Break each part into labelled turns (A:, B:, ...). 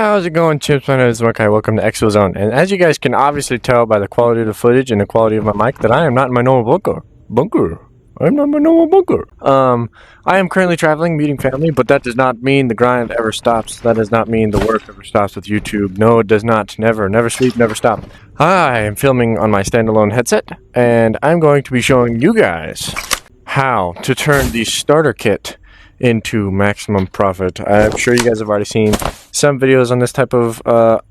A: How's it going, chimps? My name is Makai. Welcome to Exfil Zone. And as you guys can obviously tell by the quality of the footage and the quality of my mic that I am not in my normal bunker. I'm not in my normal bunker. I am currently traveling, meeting family, but that does not mean the grind ever stops. That does not mean the work ever stops with YouTube. No, it does not. Never sleep, never stop. I am filming on my standalone headset, and I'm going to be showing you guys how to turn the starter kit into maximum profit. I'm sure you guys have already seen some videos on this type of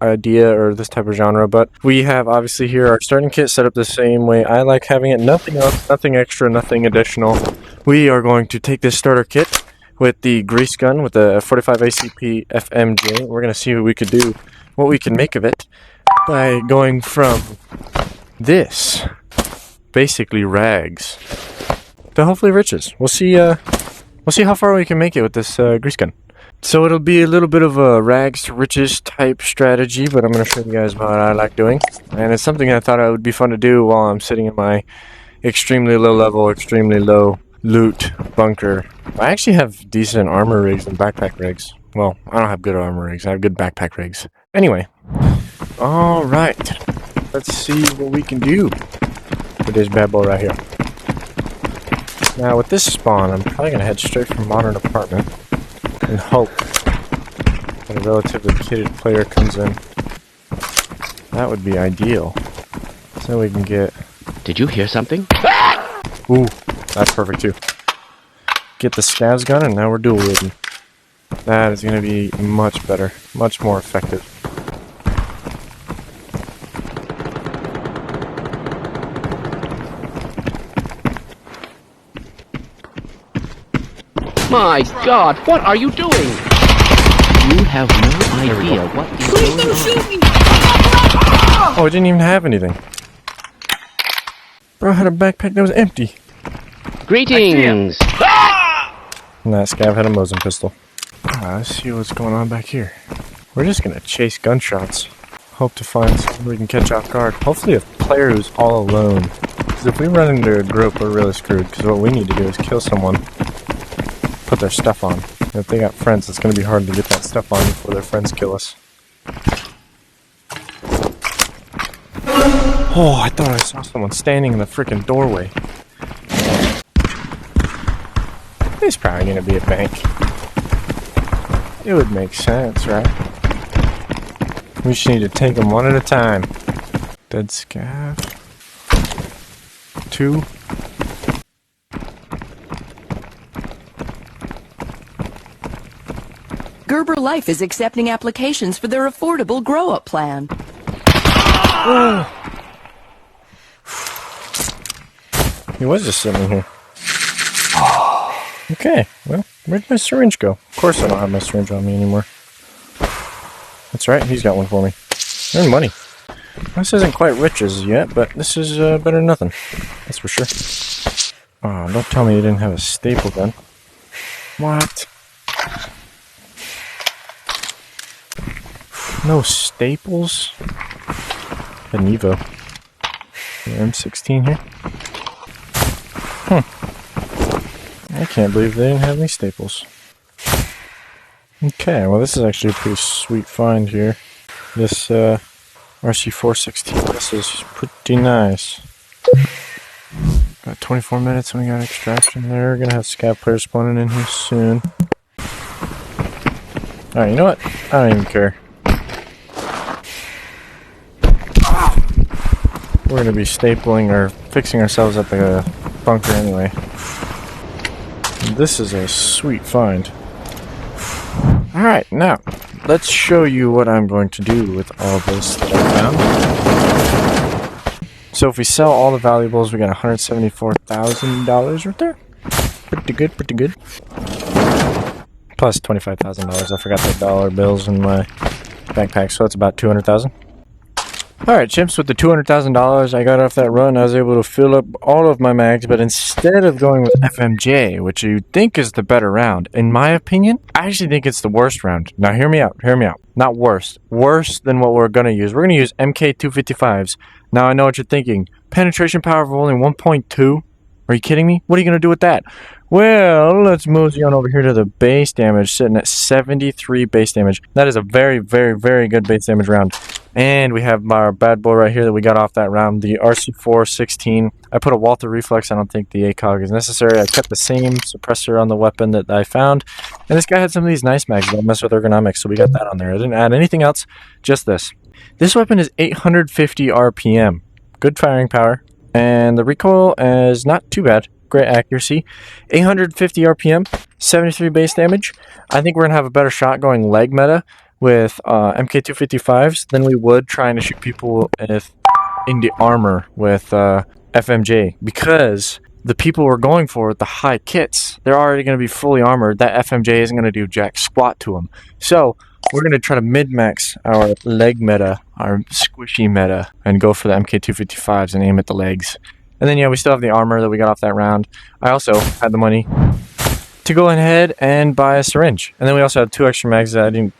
A: idea or this type of genre, but we have obviously here our starting kit set up the same way I like having it. Nothing else, nothing extra, nothing additional. We are going to take this starter kit with the grease gun with the 45 ACP FMJ. We're going to see what we could do, what we can make of it by going from this, basically rags, to hopefully riches. We'll see how far we can make it with this grease gun. So it'll be a little bit of a rags to riches type strategy, but I'm going to show you guys what I like doing. And it's something I thought it would be fun to do while I'm sitting in my extremely low level, extremely low loot bunker. I actually have decent armor rigs and backpack rigs. Well, I don't have good armor rigs. I have good backpack rigs. Anyway. Alright. Let's see what we can do with this bad boy right here. Now with this spawn, I'm probably going to head straight from modern apartment and hope that a relatively kitted player comes in. That would be ideal. So we can get...
B: Did you hear something?
A: Ooh, that's perfect too. Get the scavs gun and now we're dual wielding. That is going to be much better, much more effective.
B: My God, what are you doing? You have no idea what is going on.
A: Oh, I didn't even have anything. Bro, I had a backpack that was empty.
B: Greetings!
A: And that scav had a Mosin pistol. Let's see what's going on back here. We're just gonna chase gunshots. Hope to find someone we can catch off guard. Hopefully a player who's all alone. Because if we run into a group, we're really screwed. Because what we need to do is kill someone. Put their stuff on. And if they got friends, it's going to be hard to get that stuff on before their friends kill us. Oh, I thought I saw someone standing in the freaking doorway. He's probably going to be a bank. It would make sense, right? We just need to take them one at a time. Dead scav. 2.
C: Gerber Life is accepting applications for their affordable grow-up plan.
A: He was just sitting here. Okay, well, where'd my syringe go? Of course I don't have my syringe on me anymore. That's right, he's got one for me. Earn money. This isn't quite riches yet, but this is better than nothing. That's for sure. Oh, don't tell me you didn't have a staple gun. What? No staples? An Evo. M16 here? I can't believe they didn't have any staples. Okay, well this is actually a pretty sweet find here. This RC416, this is pretty nice. Got 24 minutes and we got extraction there. We're gonna have scav players spawning in here soon. Alright, you know what? I don't even care. We're going to be stapling or fixing ourselves up a bunker anyway. This is a sweet find. Alright, now, let's show you what I'm going to do with all this that I found. So if we sell all the valuables, we got $174,000 right there. Pretty good, pretty good. Plus $25,000. I forgot the dollar bills in my backpack, so that's about $200,000. Alright, chimps, with the $200,000 I got off that run, I was able to fill up all of my mags, but instead of going with FMJ, which you think is the better round, in my opinion, I actually think it's the worst round. Now, hear me out. Not worst. Worse than what we're going to use. We're going to use MK255s. Now, I know what you're thinking. Penetration power of only 1.2? Are you kidding me? What are you going to do with that? Well, let's mosey on over here to the base damage, sitting at 73 base damage. That is a very, very, very good base damage round. And we have our bad boy right here that we got off that round, the RC416. I put a Walther Reflex. I don't think the ACOG is necessary. I kept the same suppressor on the weapon that I found. And this guy had some of these nice mags that don't mess with ergonomics, so we got that on there. I didn't add anything else, just this. This weapon is 850 RPM. Good firing power. And the recoil is not too bad. Great accuracy. 850 RPM, 73 base damage. I think we're going to have a better shot going leg meta with MK255s than we would trying to shoot people in the armor with FMJ, because the people we're going for with the high kits, they're already going to be fully armored. That FMJ isn't going to do jack squat to them. So we're going to try to mid-max our leg meta, our squishy meta, and go for the MK255s and aim at the legs. And then, yeah, we still have the armor that we got off that round. I also had the money to go ahead and buy a syringe. And then we also had 2 extra mags that I didn't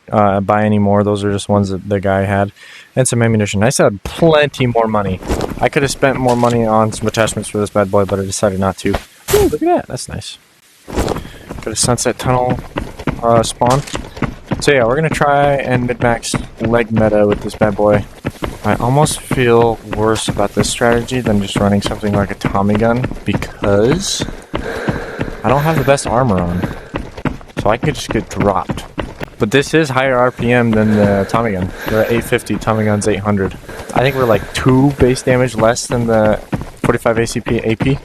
A: buy any more. Those are just ones that the guy had. And some ammunition. I still had plenty more money. I could have spent more money on some attachments for this bad boy, but I decided not to. Ooh, look at that. That's nice. Got a sunset tunnel spawn. So yeah, we're going to try and mid-max leg meta with this bad boy. I almost feel worse about this strategy than just running something like a Tommy gun, because I don't have the best armor on. So I could just get dropped. But this is higher RPM than the Tommy gun. We're at 850, Tommy gun's 800. I think we're like 2 base damage less than the 45 ACP AP.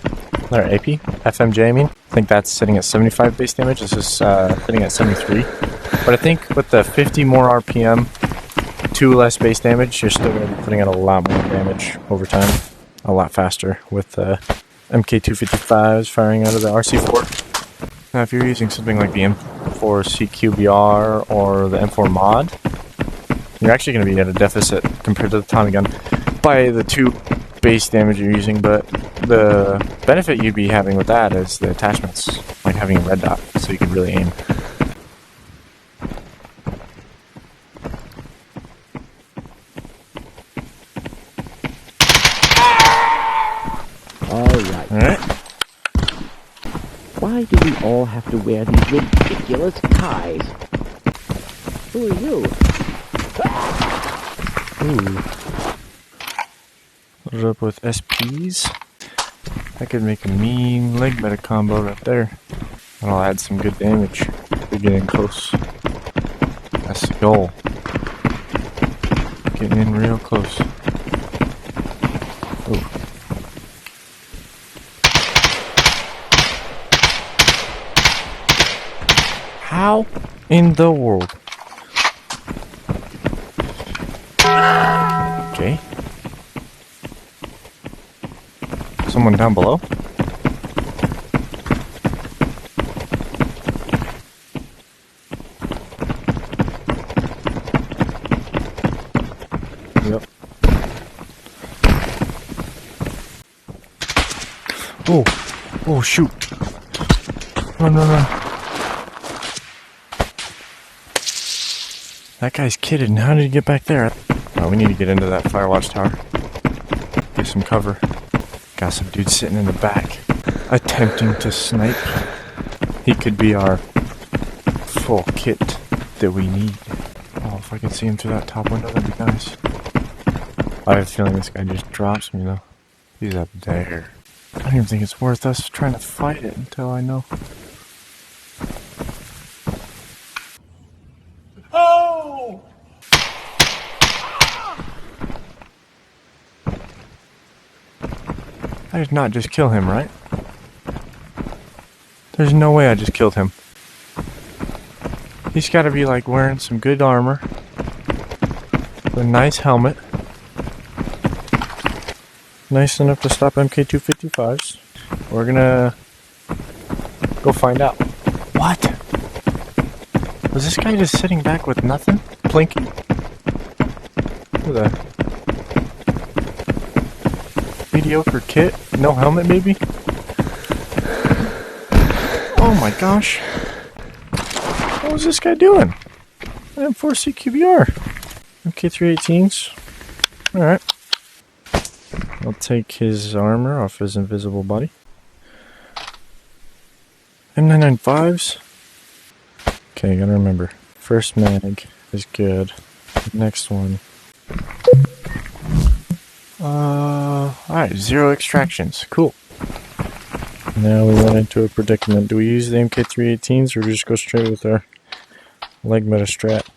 A: Or AP? FMJ, I mean. I think that's sitting at 75 base damage. This is sitting at 73. But I think with the 50 more RPM, 2 less base damage, you're still going to be putting out a lot more damage over time. A lot faster with the MK255s firing out of the RC4. Now if you're using something like the M4 CQBR or the M4 mod, you're actually going to be at a deficit compared to the Tommy gun by the 2 base damage you're using, but the benefit you'd be having with that is the attachments, like having a red dot, so you can really aim.
B: Alright. Why do we all have to wear these ridiculous ties? Who are you?
A: Ooh. Load up with SPs. That could make a mean leg meta combo right there. And I'll add some good damage to getting close. That's the goal. Getting in real close. Ooh. How in the world? Okay. Someone down below? Yep. Oh! Oh, shoot! Run, run, run. That guy's kidding. How did he get back there? Oh, we need to get into that firewatch tower. Get some cover. Got some dude sitting in the back, attempting to snipe. He could be our full kit that we need. Oh, if I could see him through that top window, that'd be nice. I have a feeling this guy just drops me, though. He's up there. I don't even think it's worth us trying to fight it until I know. Oh! I did not just kill him, right? There's no way I just killed him. He's gotta be like wearing some good armor, with a nice helmet, nice enough to stop MK255s. We're gonna go find out. What? Was this guy just sitting back with nothing? Plinking? With a mediocre kit? No helmet, maybe? Oh my gosh. What was this guy doing? M4 CQBR. MK318s. Alright. I'll take his armor off his invisible body. M995s. Okay, you gotta remember. First mag is good. Next one. Alright, 0 extractions. Cool. Now we run into a predicament. Do we use the MK318s or do we just go straight with our leg meta strat?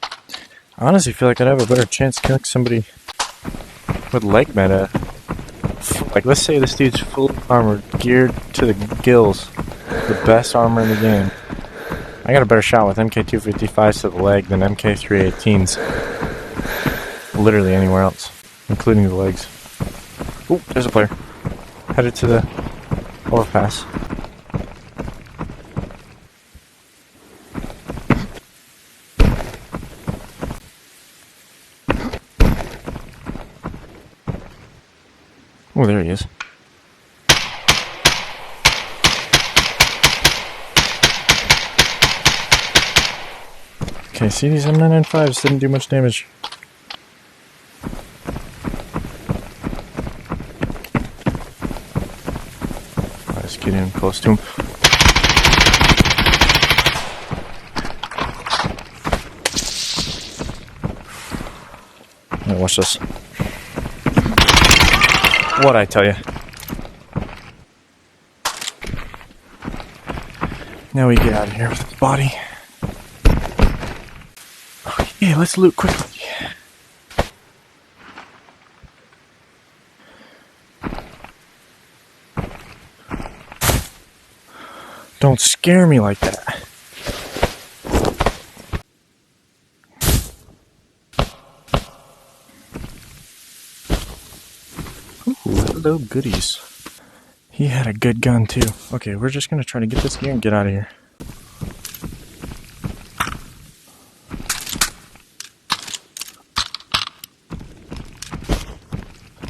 A: I honestly feel like I'd have a better chance killing somebody with leg meta. Like, let's say this dude's full armored, geared to the gills, the best armor in the game. I got a better shot with MK255s to the leg than MK318s. Literally anywhere else, including the legs. Ooh, there's a player. Headed to the overpass. Oh, there he is. Okay, see, these M995s didn't do much damage. Let's get in close to him. Alright, watch this. What'd I tell you? Now we get out of here with the body. Okay, let's loot quickly. Don't scare me like that. Ooh, hello goodies. He had a good gun too. Okay, we're just gonna try to get this gear and get out of here.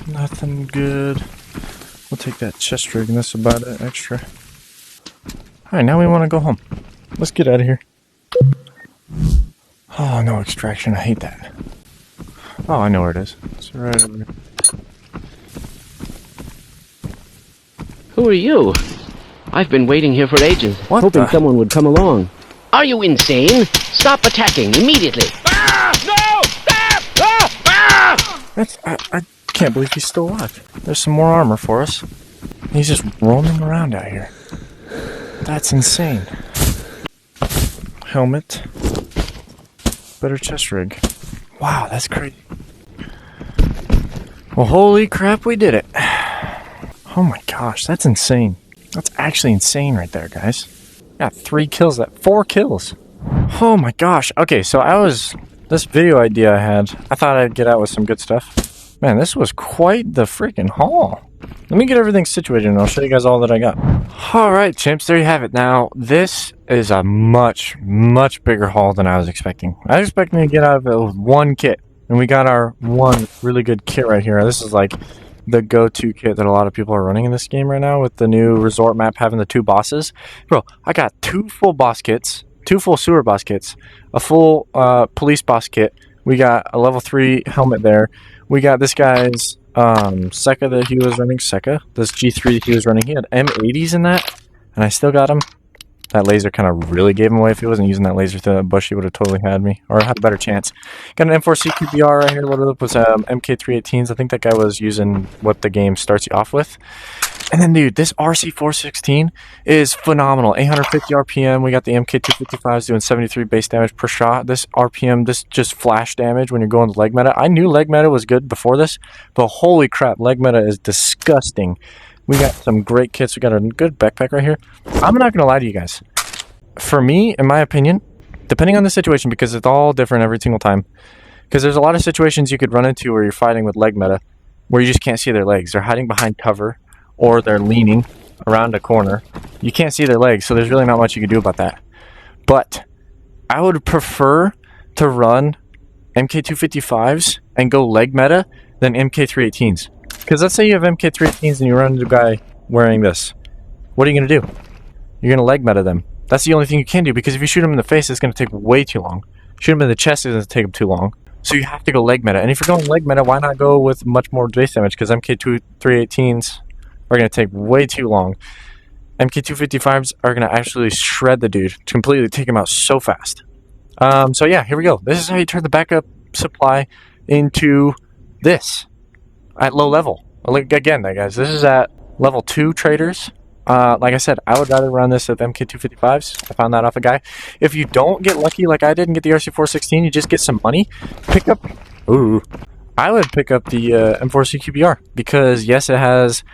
A: Nothing good. We'll take that chest rig and that's about it extra. Alright, now we want to go home. Let's get out of here. Oh, no extraction. I hate that. Oh, I know where it is. It's right over there.
B: Who are you? I've been waiting here for ages,
A: What
B: hoping
A: the-
B: someone would come along. Are you insane? Stop attacking immediately!
A: That's, I can't believe he's still alive. There's some more armor for us. He's just roaming around out here. That's insane. Helmet. Better chest rig. Wow, that's crazy. Well, holy crap, we did it. Oh my gosh, that's insane. That's actually insane right there, guys. Got 3 kills, 4 kills. Oh my gosh. Okay, so this video idea I had, I thought I'd get out with some good stuff. Man, this was quite the freaking haul. Let me get everything situated and I'll show you guys all that I got. Alright, chimps, there you have it. Now, this is a much, much bigger haul than I was expecting. I was expecting to get out of it with 1 kit. And we got our 1 really good kit right here. This is like the go-to kit that a lot of people are running in this game right now with the new resort map having the 2 bosses. Bro, I got 2 full boss kits, 2 full sewer boss kits, a full police boss kit. We got a level 3 helmet there. We got this guy's Sekka that he was running. This G3 that he was running. He had M80s in that, and I still got him. That laser kind of really gave him away. If he wasn't using that laser through that bush, he would have totally had me, or had a better chance. Got an M4 CQBR right here. Loaded up with MK318s. I think that guy was using what the game starts you off with. And then, dude, this RC416 is phenomenal. 850 RPM. We got the MK255s doing 73 base damage per shot. This RPM, this just flash damage when you're going to leg meta. I knew leg meta was good before this, but holy crap, leg meta is disgusting. We got some great kits. We got a good backpack right here. I'm not going to lie to you guys. For me, in my opinion, depending on the situation, because it's all different every single time, because there's a lot of situations you could run into where you're fighting with leg meta, where you just can't see their legs. They're hiding behind cover, or they're leaning around a corner. You can't see their legs, so there's really not much you can do about that. But I would prefer to run MK255s and go leg meta than MK318s. Because let's say you have MK318s and you run into a guy wearing this. What are you going to do? You're going to leg meta them. That's the only thing you can do, because if you shoot them in the face, it's going to take way too long. Shoot them in the chest, it's going to take them too long. So you have to go leg meta. And if you're going leg meta, why not go with much more base damage? Because MK318s are going to take way too long. MK255s are going to actually shred the dude, completely take him out so fast. So yeah, here we go. This is how you turn the backup supply into this at low level. Like, again, guys, this is at level 2 traders. Like I said, I would rather run this with MK255s. I found that off a guy. If you don't get lucky like I did and get the RC416, you just get some money, pick up... Ooh. I would pick up the M4CQBR because, yes, it has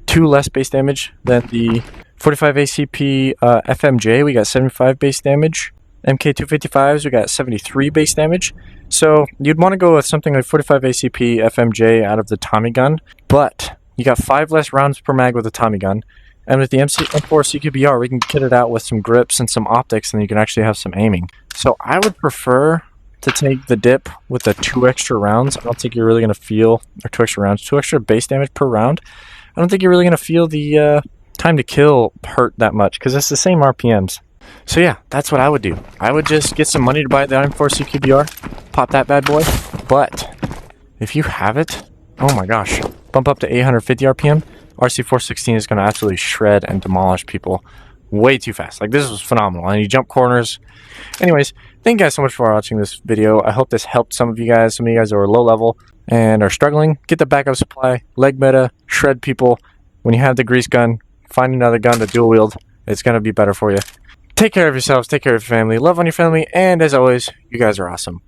A: 2 less base damage than the 45 ACP FMJ. We got 75 base damage. MK255s, we got 73 base damage. So you'd want to go with something like 45 ACP FMJ out of the Tommy gun, but you got 5 less rounds per mag with the Tommy gun. And with the M4 CQBR, we can kit it out with some grips and some optics, and you can actually have some aiming. So I would prefer to take the dip with the 2 extra rounds. I don't think you're really going to feel, or 2 extra rounds, 2 extra base damage per round. I don't think you're really going to feel the time to kill hurt that much, because it's the same RPMs. So yeah, that's what I would do. I would just get some money to buy the M4 CQBR, pop that bad boy. But if you have it, oh my gosh, bump up to 850 RPM. RC416 is going to absolutely shred and demolish people way too fast. Like, this was phenomenal. And you jump corners. Anyways, thank you guys so much for watching this video. I hope this helped some of you guys. Some of you guys who are low level and are struggling. Get the backup supply, leg meta, shred people. When you have the grease gun, find another gun to dual wield. It's going to be better for you. Take care of yourselves. Take care of your family. Love on your family. And as always, you guys are awesome.